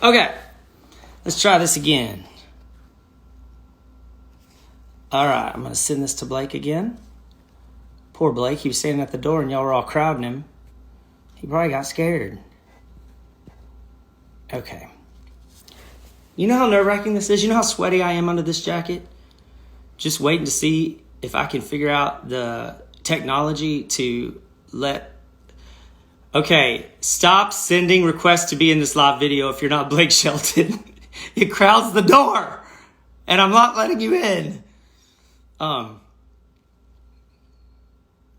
Okay, let's try this again. All right, I'm going to send this to Blake again. Poor Blake, he was standing at the door and y'all were all crowding him. He probably got scared. Okay. You know how nerve-wracking this is? You know how sweaty I am under this jacket? Just waiting to see if I can figure out the technology to let... Okay, stop sending requests to be in this live video if you're not Blake Shelton. It crowds the door, and I'm not letting you in.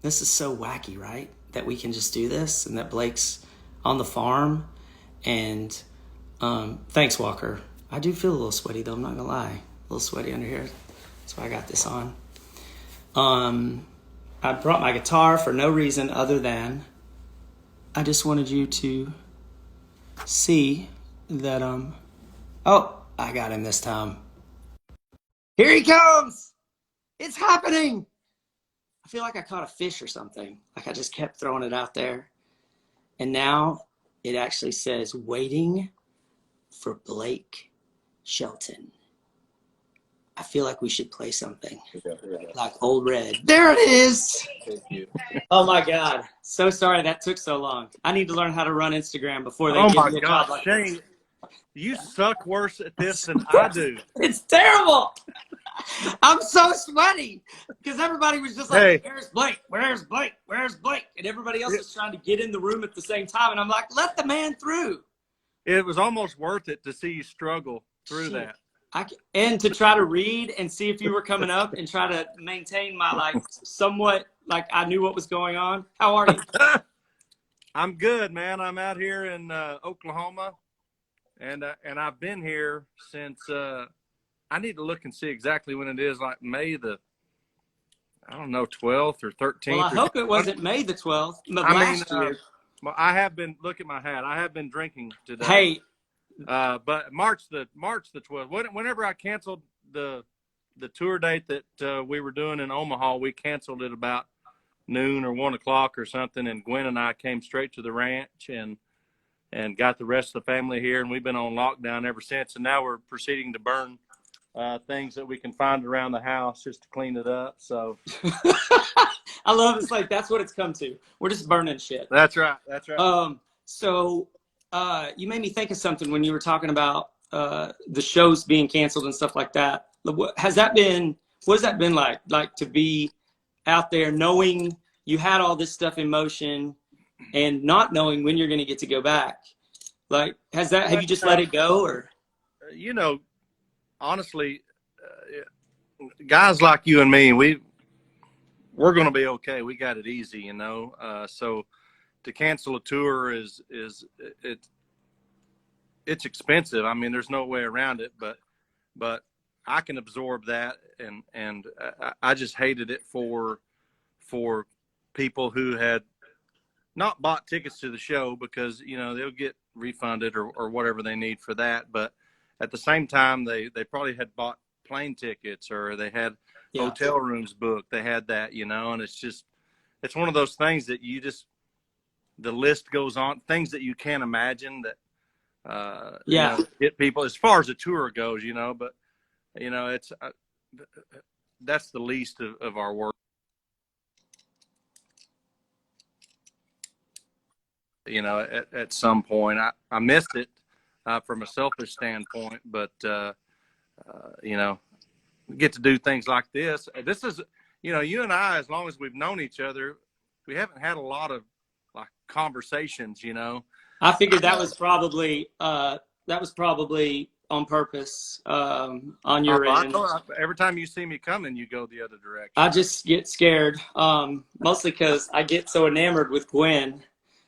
This is so wacky, right? That we can just do this, and that Blake's on the farm. And thanks, Walker. I do feel a little sweaty, though. I'm not gonna lie, a little sweaty under here. That's why I got this on. I brought my guitar for no reason other than I just wanted you to see that, oh, I got him this time. Here he comes! It's happening! I feel like I caught a fish or something. Like I just kept throwing it out there. And now it actually says, waiting for Blake Shelton. I feel like we should play something like Old Red. There it is. Thank you. Oh my God. So sorry that took so long. I need to learn how to run Instagram before they give me a job like this. Shane, you suck worse at this than I do. It's terrible. I'm so sweaty because everybody was just like, Hey. Where's Blake? Where's Blake? Where's Blake? And everybody else was trying to get in the room at the same time. And I'm like, let the man through. It was almost worth it to see you struggle through that. And to try to read and see if you were coming up and try to maintain my, like, somewhat, like I knew what was going on. How are you? I'm good, man. I'm out here in Oklahoma, and I've been here since I need to look and see exactly when it is, like May the, I don't know, 12th or 13th. Well, I hope it wasn't May the 12th of last year. I have been, look at my hat, I have been drinking today. Hey. But March the 12th, whenever I canceled the tour date that we were doing in Omaha, we canceled it about noon or 1 o'clock or something. And Gwen and I came straight to the ranch and got the rest of the family here. And we've been on lockdown ever since. And now we're proceeding to burn things that we can find around the house just to clean it up. So I love it's like that's what it's come to. We're just burning shit. That's right. That's right. So you made me think of something when you were talking about the shows being canceled and stuff like that. What has that been like? Like to be out there knowing you had all this stuff in motion and not knowing when you're going to get to go back. Like, have you just let it go? Or you know, honestly, guys like you and me, we're going to be okay. We got it easy, you know. So to cancel a tour it's expensive. I mean, there's no way around it, but I can absorb that. And I just hated it for people who had not bought tickets to the show because, you know, they'll get refunded or whatever they need for that. But at the same time, they probably had bought plane tickets or they had hotel rooms booked. They had that, you know, and it's one of those things that the list goes on, things that you can't imagine that, you know, hit people as far as the tour goes, you know, but you know, it's, that's the least of our work. You know, at some point I missed it, from a selfish standpoint, but, you know, get to do things like this. This is, you know, you and I, as long as we've known each other, we haven't had a lot of like conversations, you know. I figured that was probably on purpose, on your end. Every time you see me coming, you go the other direction. I just get scared, mostly because I get so enamored with Gwen.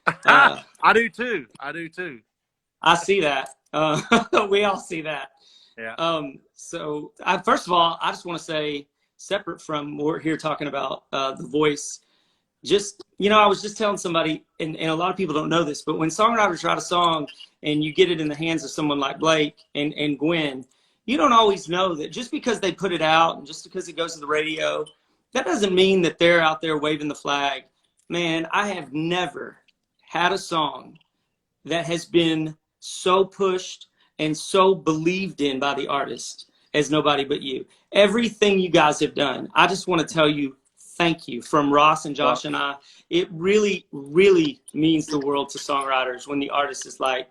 I do too. I see that. We all see that. Yeah. So first of all, I just want to say, separate from what we're here talking about, the voice, just, you know, I was just telling somebody, and a lot of people don't know this, but when songwriters write a song and you get it in the hands of someone like Blake and Gwen, you don't always know that just because they put it out and just because it goes to the radio, that doesn't mean that they're out there waving the flag. Man, I have never had a song that has been so pushed and so believed in by the artist as nobody but you. Everything you guys have done, I just want to tell you thank you from Ross and Josh and I. It really, really means the world to songwriters when the artist is like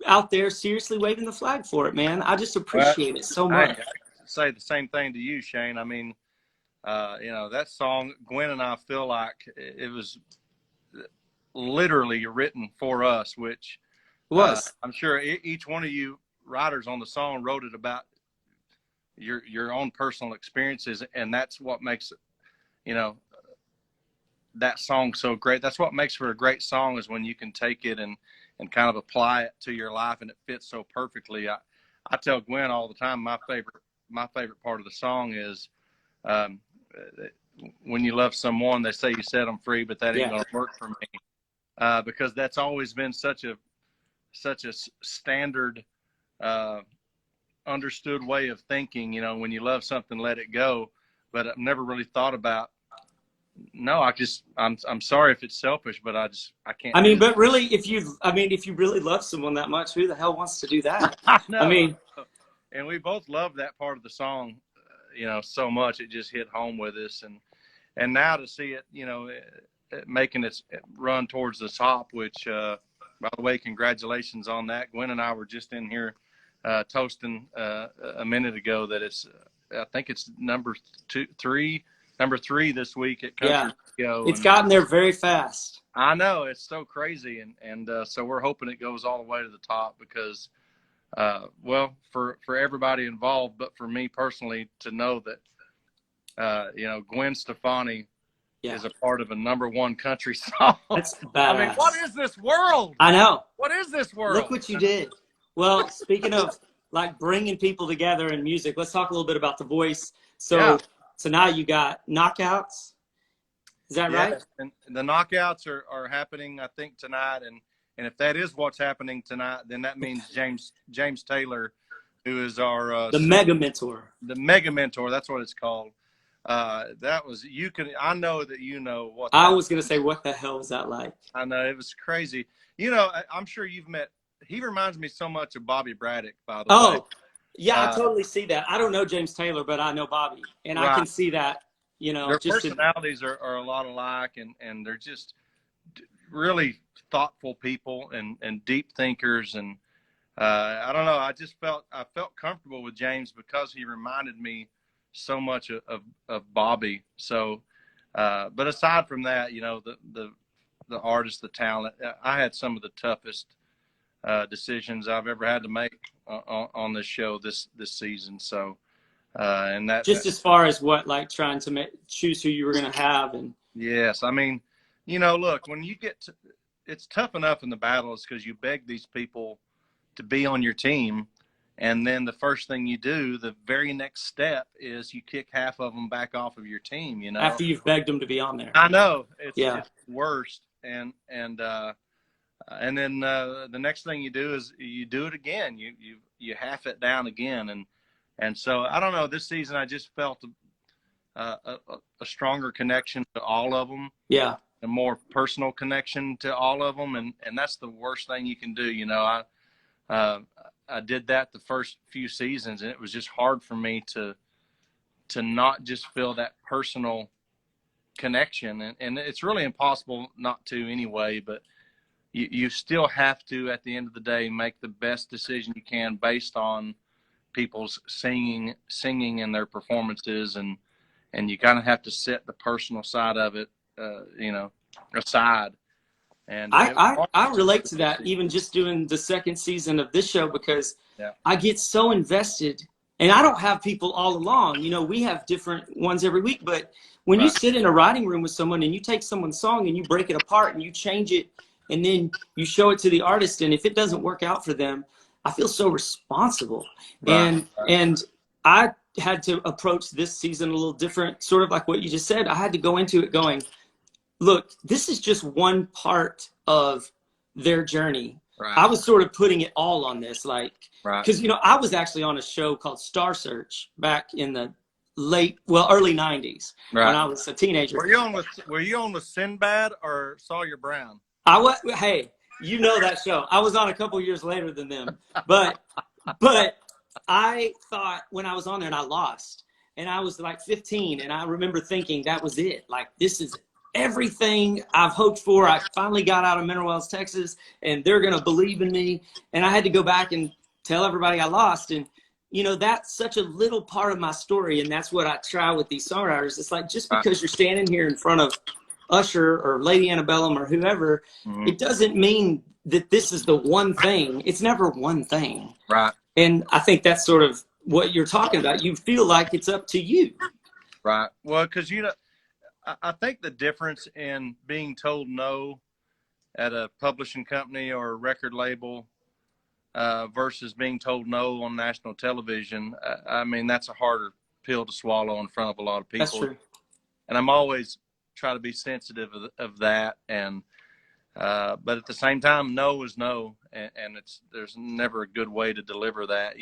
out there seriously waving the flag for it, man. I just appreciate it so much. I say the same thing to you, Shane. I mean, that song, Gwen and I feel like it was literally written for us, which was. I'm sure each one of you writers on the song wrote it about your own personal experiences, and that's what makes that song so great. That's what makes for a great song, is when you can take it and kind of apply it to your life, and it fits so perfectly. I tell Gwen all the time, my favorite part of the song is when you love someone, they say you set them free, but that ain't gonna work for me, because that's always been such a standard understood way of thinking. When you love something, let it go. But I've never really thought about, no, I'm sorry if it's selfish, but I can't. I mean, but really, if you really love someone that much, who the hell wants to do that? I know. I mean, and we both love that part of the song, so much. It just hit home with us, and now to see it, making its run towards the top, which, by the way, congratulations on that. Gwen and I were just in here toasting a minute ago that I think it's number three this week at Country Radio. It's gotten there very fast. I know, it's so crazy, and so we're hoping it goes all the way to the top, because for everybody involved, but for me personally, to know that Gwen Stefani is a part of a #1 country song. That's badass. I mean, what is this world? I know. What is this world? Look what you did. Well, speaking of like bringing people together in music, let's talk a little bit about The Voice. So now you got knockouts. Is that right? And the knockouts are happening, I think, tonight. And if that is what's happening tonight, then that means James Taylor, who is our the mega mentor. The mega mentor, that's what it's called. That was I know that what I was gonna say, what the hell was that like? I know, it was crazy. I'm sure you've met. He reminds me so much of Bobby Braddock, by the way. Oh, yeah, I totally see that. I don't know James Taylor, but I know Bobby, and I can see that. Their personalities are a lot alike, and they're just really thoughtful people and deep thinkers. And I don't know. I felt comfortable with James because he reminded me so much of Bobby. So, but aside from that, the artist, the talent, I had some of the toughest decisions I've ever had to make on this show this season. So, and that just as far as what, like trying to choose who you were going to have. And yes, I mean, look, when you get to, it's tough enough in the battles because you beg these people to be on your team. And then the first thing you do, the very next step is you kick half of them back off of your team, after you've begged them to be on there. I know. It's worst. And then the next thing you do is you do it again. You half it down again. And so, I don't know, this season I just felt a stronger connection to all of them. Yeah. A more personal connection to all of them. And that's the worst thing you can do. I did that the first few seasons, and it was just hard for me to not just feel that personal connection. And it's really impossible not to anyway, but you still have to, at the end of the day, make the best decision you can based on people's singing and their performances. And you kind of have to set the personal side of it, aside. And I relate to that, even just doing the second season of this show, because I get so invested, and I don't have people all along. We have different ones every week, but when you sit in a writing room with someone and you take someone's song and you break it apart and you change it and then you show it to the artist, and if it doesn't work out for them, I feel so responsible. And I had to approach this season a little different, sort of like what you just said. I had to go into it going, look, this is just one part of their journey. Right. I was sort of putting it all on this, because, I was actually on a show called Star Search back in the early 90s when I was a teenager. Were you on with Sinbad or Sawyer Brown? Hey, You know that show. I was on a couple years later than them, but I thought when I was on there and I lost, and I was like 15, and I remember thinking that was it. Like, this is everything I've hoped for. I finally got out of Mineral Wells, Texas, and they're gonna believe in me. And I had to go back and tell everybody I lost. And that's such a little part of my story, and that's what I try with these songwriters. It's like, just because you're standing here in front of Usher or Lady Antebellum or whoever, it doesn't mean that this is the one thing. It's never one thing. Right. And I think that's sort of what you're talking about. You feel like it's up to you. Right. Well, because, I think the difference in being told no at a publishing company or a record label versus being told no on national television, I mean, that's a harder pill to swallow in front of a lot of people. That's true. And I'm always try to be sensitive of that. And but at the same time, no is no, and there's never a good way to deliver that.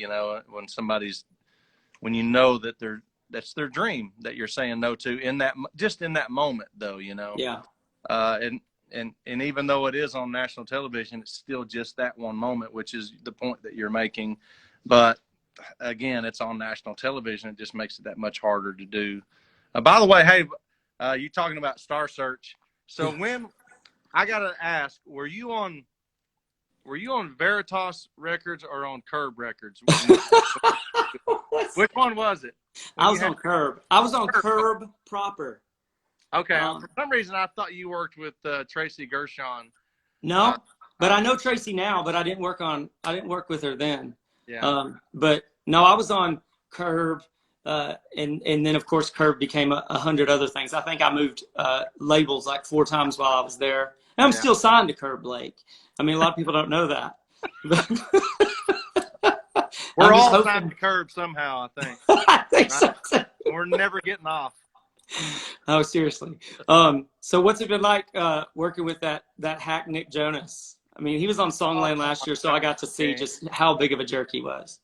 When you know that that's their dream that you're saying no to in that moment, though. Yeah. And even though it is on national television, it's still just that one moment, which is the point that you're making. But again, it's on national television. It just makes it that much harder to do. By the way, hey, you talking about Star Search. So when I got to ask, were you on Veritas Records or on Curb Records? Which one was it? I was on Curb. I was on Curb proper. Okay. For some reason, I thought you worked with Tracy Gershon. No, but I know Tracy now, but I didn't work with her then. Yeah. But no, I was on Curb, and then of course Curb became 100 other things. I think I moved labels like 4 times while I was there. And I'm still signed to Curb Lake. I mean, a lot of people don't know that. We're all signed to Curb somehow, I think. I think so too. We're never getting off. Oh, seriously. So what's it been like working with that hack Nick Jonas? I mean, he was on Songland last year, so I got to see just how big of a jerk he was.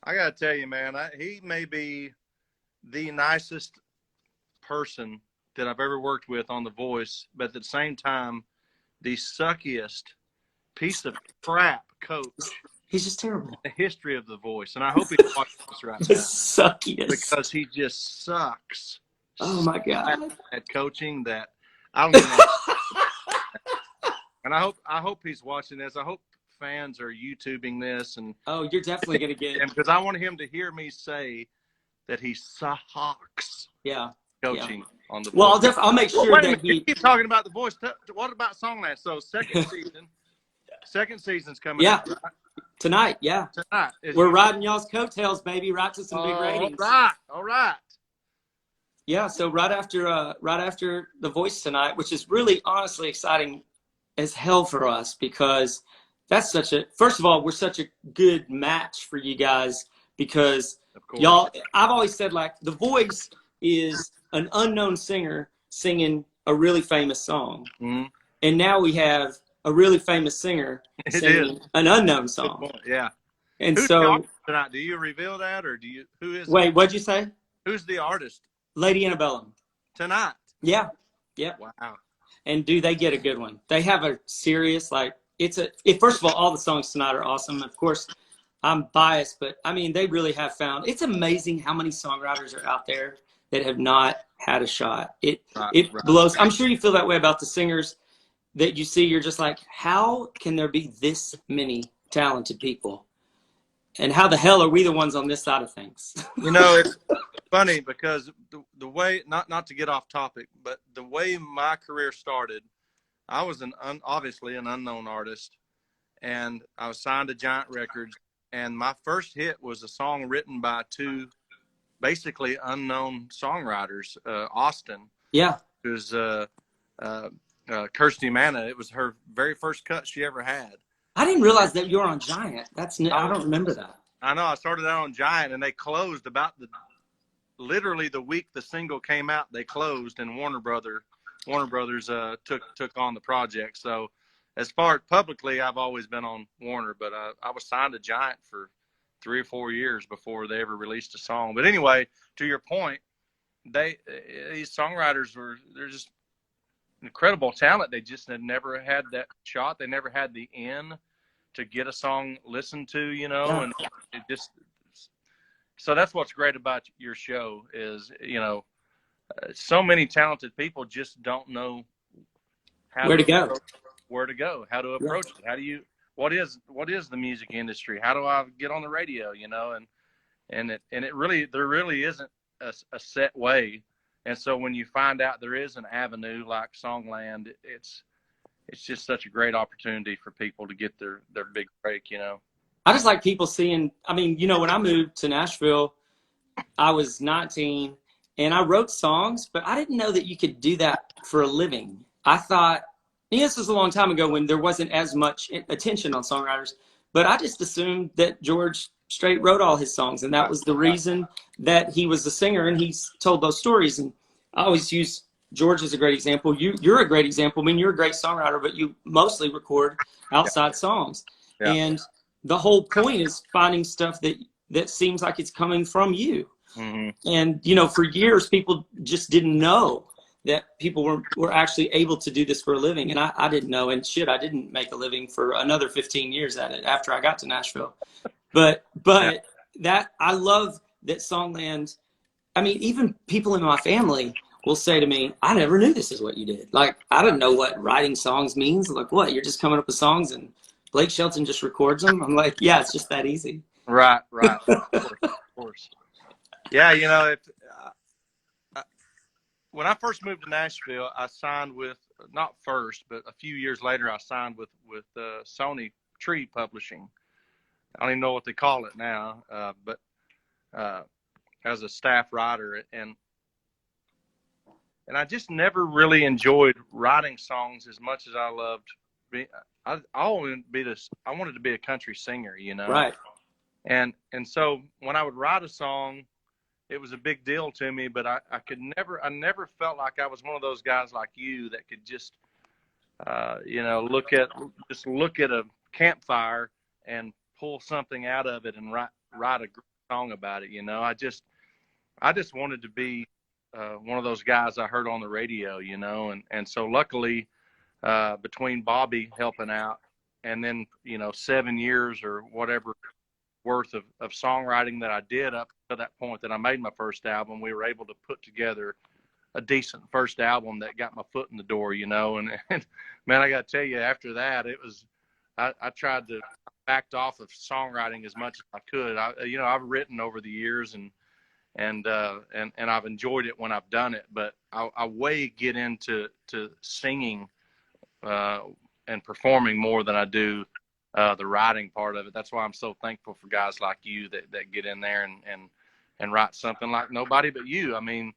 I got to tell you, man, he may be the nicest person that I've ever worked with on The Voice, but at the same time, the suckiest piece of crap coach. He's just terrible. The history of The Voice, and I hope he's watching this right The now. suckiest. Because he just sucks. Oh my God. At coaching that I don't even know. And I hope he's watching this. I hope fans are YouTubing this, and oh, you're definitely gonna get him, because I want him to hear me say that he sucks. Yeah. Coaching on The Voice. Well, I'll make sure that he keep talking about The Voice. What about Songland? So second season's coming. Yeah. up, right? Tonight. Yeah. Tonight. We're riding y'all's coattails, baby. Right to some big ratings. All right. Yeah. So right after The Voice tonight, which is really honestly exciting as hell for us, because that's first of all, we're such a good match for you guys, because y'all, I've always said, like, The Voice is an unknown singer singing a really famous song. Mm-hmm. And now we have a really famous singer singing an unknown song. Yeah. And who's so tonight? Do you reveal that, or who is Wait, what'd you say? Who's the artist? Lady Antebellum. Tonight. Yeah. Yep. Wow. And do they get a good one? They have a serious, like, first of all the songs tonight are awesome. Of course, I'm biased, but I mean, they really have found, it's amazing how many songwriters are out there that have not had a shot. It blows. I'm sure you feel that way about the singers that you see. You're just like, how can there be this many talented people? And how the hell are we the ones on this side of things? It's funny because the way, not to get off topic, but the way my career started, I was obviously an unknown artist, and I was signed to Giant Records, and my first hit was a song written by 2 basically unknown songwriters. Austin, who's Kirsty Manna. It was her very first cut she ever had. I didn't realize that you were on Giant. I don't remember that. I know. I started out on Giant, and they closed literally the week the single came out. They closed, and Warner Brothers took on the project. So as far as publicly, I've always been on Warner, but I was signed to Giant for 3 or 4 years before they ever released a song. But anyway, to your point, these songwriters incredible talent. They just had never had that shot. They never had the in to get a song listened to, you know, Yeah. and it just, so that's what's great about your show is, you know, so many talented people just don't know how Where to go. approach, where to go, how to Yeah. approach it. How do you, what is the music industry? How do I get on the radio, you know? And it really, there really isn't a set way. And so when you find out there is an avenue like Songland, it's just such a great opportunity for people to get their big break, you know? I just like people seeing, I mean, you know, when I moved to Nashville, I was 19 and I wrote songs, but I didn't know that you could do that for a living. I thought, this was a long time ago when there wasn't as much attention on songwriters, but I just assumed that George Strait wrote all his songs, and that was the reason that he was a singer, and he's told those stories. And I always use George as a great example. You're a great example. I mean, you're a great songwriter, but you mostly record outside songs. Yeah. And the whole point is finding stuff that seems like it's coming from you. Mm-hmm. And, you know, for years, people just didn't know that people were actually able to do this for a living. And I didn't know. And shit, I didn't make a living for another 15 years at it after I got to Nashville. But that, I love that Songland, I mean, even people in my family will say to me, I never knew this is what you did. Like, I didn't know what writing songs means. Like, what? You're just coming up with songs and Blake Shelton just records them? I'm like, yeah, it's just that easy. Right. Of course. Yeah, you know, when I first moved to Nashville, I signed with, not first, but a few years later, I signed with Sony Tree Publishing. I don't even know what they call it now, but as a staff writer, and I just never really enjoyed writing songs as much as I loved being. I wanted to be a country singer, you know. Right. And so when I would write a song, it was a big deal to me, but I never felt like I was one of those guys like you that could just, you know, look at a campfire and pull something out of it and write a great song about it. You know, I just wanted to be one of those guys I heard on the radio, you know, and so luckily, between Bobby helping out and then, you know, 7 years or whatever worth of songwriting that I did up to that point that I made my first album, we were able to put together a decent first album that got my foot in the door, you know, and man, I got to tell you, after that, it was, I tried to backed off of songwriting as much as I could. You know, I've written over the years and I've enjoyed it when I've done it, but I way get into singing and performing more than I do the writing part of it. That's why I'm so thankful for guys like you that get in there and write something like nobody but you. I mean,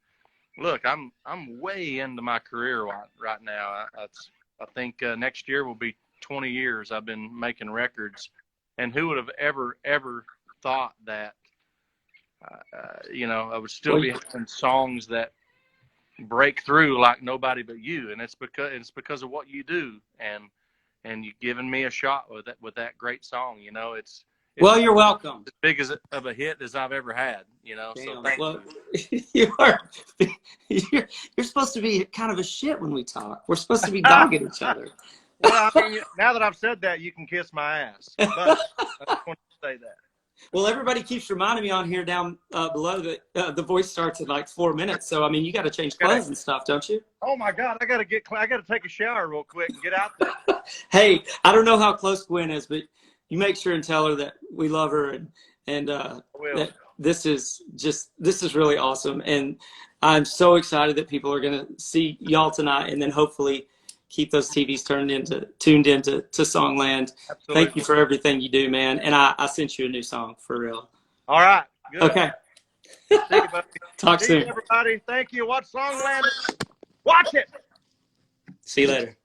look, I'm way into my career right now. I think next year will be 20 years I've been making records, and who would have ever thought that you know, I would still be having songs that break through like nobody but you, and it's because of what you do, and you've given me a shot with that great song. You know, it's well, you're welcome. As big of a hit as I've ever had. You know, Damn. so thank you. You're supposed to be kind of a shit when we talk. We're supposed to be dogging each other. Well, I mean, now that I've said that, you can kiss my ass. But I just wanted to say that. Well, everybody keeps reminding me on here down below that the voice starts in like 4 minutes. So, I mean, you got to change clothes and stuff, don't you? Oh my God, I got to take a shower real quick and get out there. Hey, I don't know how close Gwen is, but you make sure and tell her that we love her and that this is really awesome. And I'm so excited that people are going to see y'all tonight, and then hopefully keep those TVs tuned into Songland. Absolutely. Thank you for everything you do, man. And I sent you a new song for real. All right. Good. Okay. See you, buddy. Talk soon. See you, everybody. Thank you. Watch Songland. Watch it. See you later.